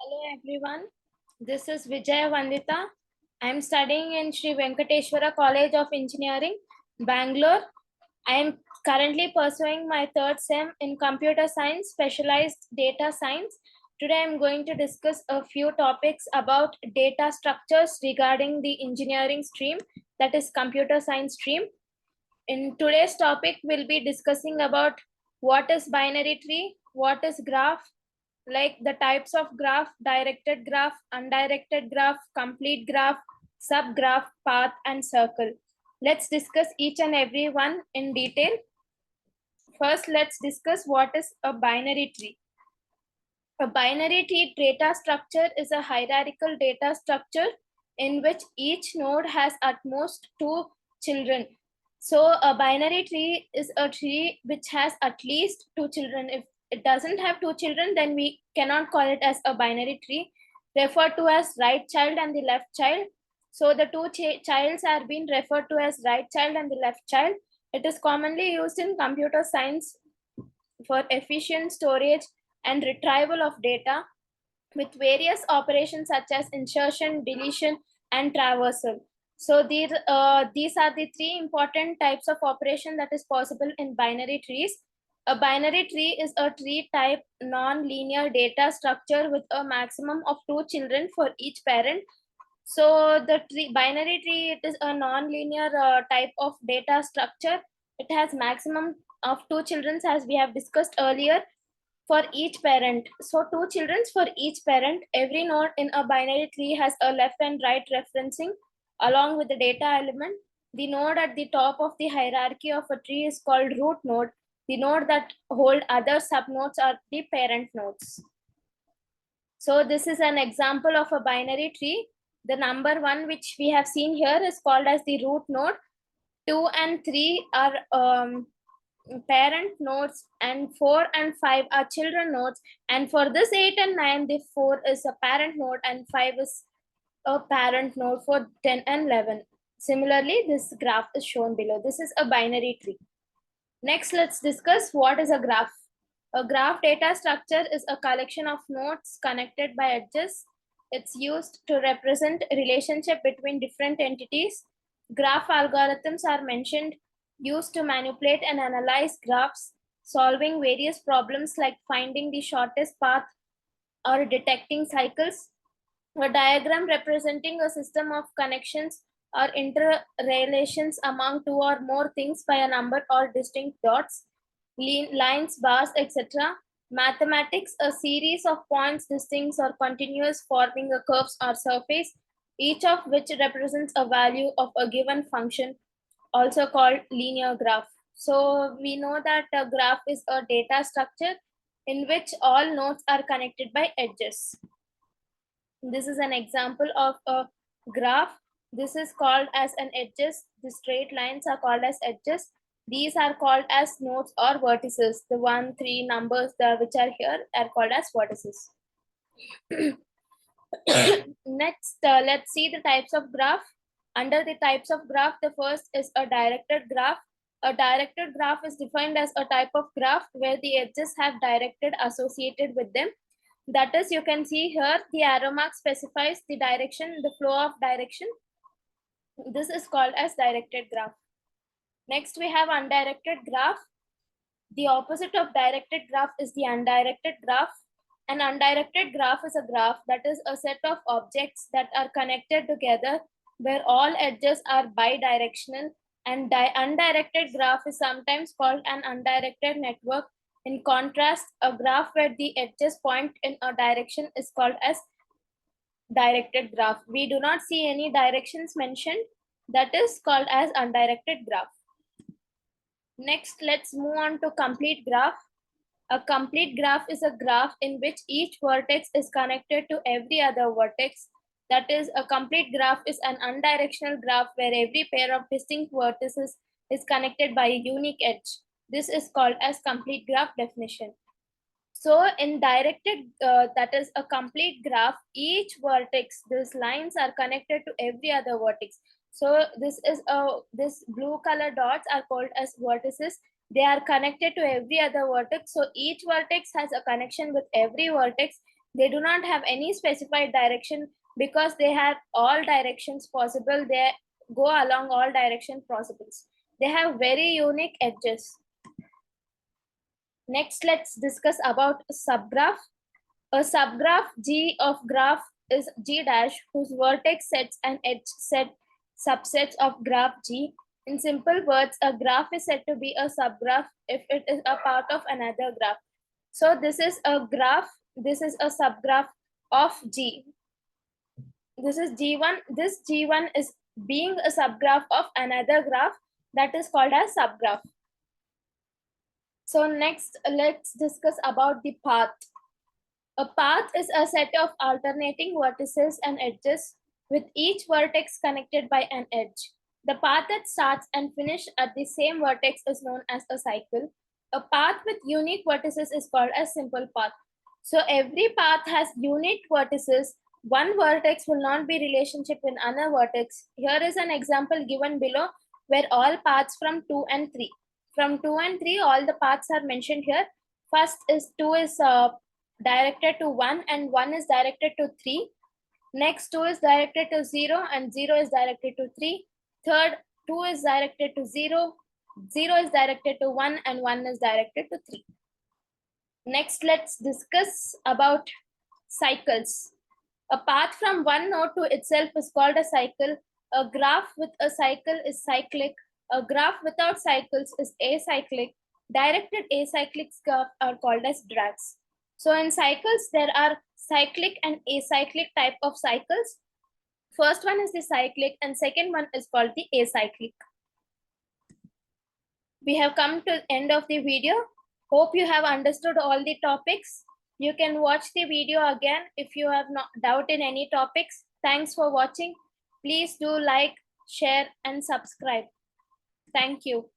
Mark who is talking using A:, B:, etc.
A: Hello everyone, this is Vijaya Vandita. I am studying in Sri Venkateshwara College of Engineering, Bangalore. I am currently pursuing my third SEM in computer science, specialized data science. Today I am going to discuss a few topics about data structures regarding the engineering stream, that is computer science stream. In today's topic, we'll be discussing about what is binary tree, what is graph, like the types of graph, directed graph, undirected graph, complete graph, subgraph, path, and circle. Let's discuss each and every one in detail. First, let's discuss what is a binary tree. A binary tree data structure is a hierarchical data structure in which each node has at most two children. So a binary tree is a tree which has at least two children. If it doesn't have two children, then we cannot call it as a binary tree, referred to as right child and the left child. So the two childs are being referred to as right child and the left child. It is commonly used in computer science for efficient storage and retrieval of data with various operations such as insertion, deletion, and traversal. So these are the three important types of operation that is possible in binary trees. A binary tree is a tree type non-linear data structure with a maximum of two children for each parent. So the binary tree, it is a non-linear type of data structure. It has maximum of two children, as we have discussed earlier, for each parent. So two children for each parent. Every node in a binary tree has a left and right referencing along with the data element. The node at the top of the hierarchy of a tree is called root node. The node that hold other subnodes are the parent nodes. So this is an example of a binary tree. The number 1 which we have seen here is called as the root node. 2 and 3 are parent nodes, and 4 and 5 are children nodes. And for this 8 and 9, the 4 is a parent node and 5 is a parent node for 10 and 11. Similarly, this graph is shown below. This is a binary tree. Next, let's discuss what is a graph. A graph data structure is a collection of nodes connected by edges. It's used to represent a relationship between different entities. Graph algorithms are mentioned, used to manipulate and analyze graphs, solving various problems like finding the shortest path or detecting cycles. A diagram representing a system of connections or interrelations among two or more things by a number or distinct dots, lines, bars, etc. Mathematics, a series of points, distinct or continuous, forming a curve or surface, each of which represents a value of a given function, also called linear graph. So we know that a graph is a data structure in which all nodes are connected by edges. This is an example of a graph. This is called as an edges. The straight lines are called as edges. These are called as nodes or vertices. The 1, 3 numbers which are here are called as vertices. Next, let's see the types of graph. Under the types of graph, the first is a directed graph. A directed graph is defined as a type of graph where the edges have directed associated with them. That is, you can see here, the arrow mark specifies the direction, the flow of direction. This is called as directed graph. Next, we have undirected graph. The opposite of directed graph is the undirected graph. An undirected graph is a graph that is a set of objects that are connected together where all edges are bidirectional, and undirected graph is sometimes called an undirected network. In contrast, a graph where the edges point in a direction is called as directed graph. We do not see any directions mentioned. That is called as undirected graph. Next, let's move on to complete graph. A complete graph is a graph in which each vertex is connected to every other vertex. That is, a complete graph is an unidirectional graph where every pair of distinct vertices is connected by a unique edge. This is called as complete graph definition. So in directed, that is a complete graph, each vertex, these lines are connected to every other vertex. So this blue color dots are called as vertices. They are connected to every other vertex. So each vertex has a connection with every vertex. They do not have any specified direction because they have all directions possible. They go along all direction possibles. They have very unique edges. Next, let's discuss about subgraph. A subgraph G of graph is G dash whose vertex sets and edge set subsets of graph G. In simple words, a graph is said to be a subgraph if it is a part of another graph. So this is a graph, this is a subgraph of G. This is G1. This G1 is being a subgraph of another graph that is called as subgraph. So next, let's discuss about the path. A path is a set of alternating vertices and edges with each vertex connected by an edge. The path that starts and finishes at the same vertex is known as a cycle. A path with unique vertices is called a simple path. So every path has unique vertices. One vertex will not be relationship in another vertex. Here is an example given below where all paths from 2 and 3. From 2 and 3, all the paths are mentioned here. First is 2 is directed to 1 and 1 is directed to 3. Next 2 is directed to 0 and 0 is directed to 3. Third 2 is directed to 0, 0 is directed to 1 and 1 is directed to 3. Next, let's discuss about cycles. A path from one node to itself is called a cycle. A graph with a cycle is cyclic. A graph without cycles is acyclic. Directed acyclic graphs are called as drags. So in cycles, there are cyclic and acyclic type of cycles. First one is the cyclic and second one is called the acyclic. We have come to the end of the video. Hope you have understood all the topics. You can watch the video again if you have not doubt in any topics. Thanks for watching. Please do like, share and subscribe. Thank you.